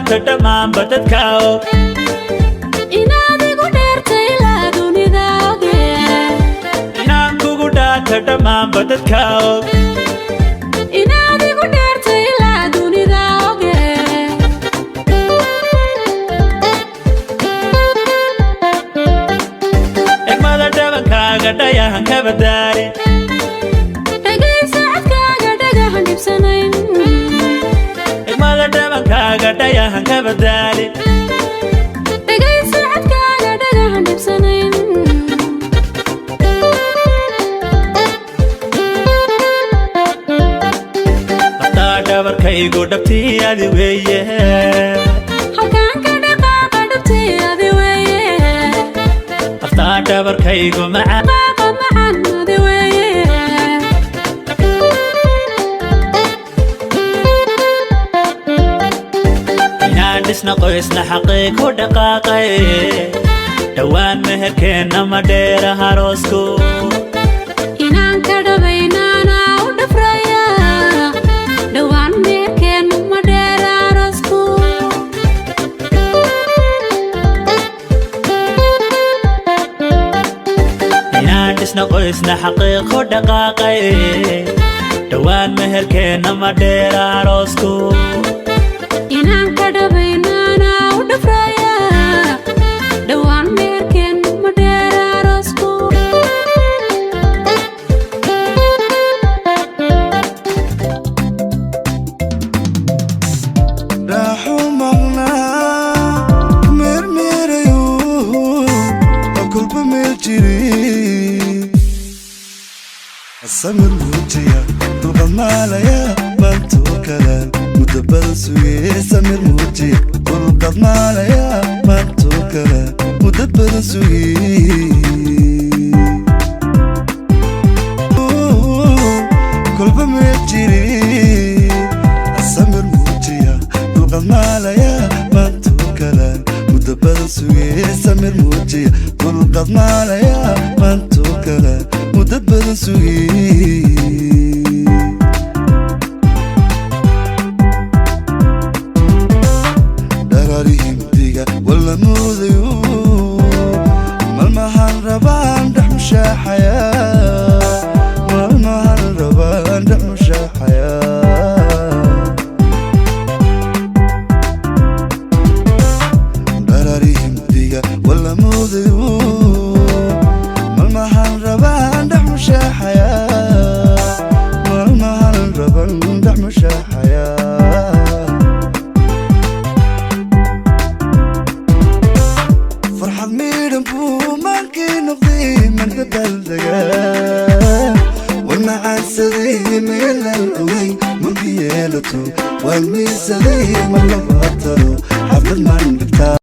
تدمان بدتكاو inaadi ku dheertay la dunida oge inaan kugu dhaata dhammaan badadkaaw inaadi ku dheertay la dunida oge egmada dhabankaaga dhayahan ka badaali dhagaysa codkaaga dhagahan dhibsanayn egmada dhabankaaga dhayahan ka badaali dhagaysa codkaaga dhagahan dhibsanayn aftaa dhabarkaygu dhabtii adi weeye halkaan ka dhaqaaqa dhabtii adi weeye aftaa dhabarkaygu macaan dhaqaaqa macaan adi weeye inaan dhisna qoysna xaqiiq u dhaqaaqay dhowaan meherkeenna ma dheera haroosku inaan ka dhabaynaana u dhafraya dhowaan meherkeen ma dheera aroosku inaan dhisna qoysna xaqiiq u dhaqaaqay dhowaan meherkeenna ma dheera haroosku inaan ka dhabaynaana u dhafraya dhowaan meherkeen ma dheera aroosku راحوا مغنى مرميريو وكل بميجري السمر موجيا تغمى ليا بنتو كلام مدبر سوي سمر موجيا تغمى ليا بنتو كلام مدبر سوي كل بميجري السمر موجيا تغمى ليا بنتو كلام مدبر سوي سمر موجيا تغمى ليا بنتو كلام مدبر سوي دراريهم ديقا ولا موذيو مالمهان ربان دحمشا حياة مالمهان ربان دحمشا حياة دراريهم ديقا ولا موذيو مالمهان ربان دحمشا حياة مالمهان ربان دحمشا حياة فرحة ميرن بو مانكي نقضي من قبل والمعاسدي من الأوي من بيالتو والميسدي من لبطلو حفظ من بكتاب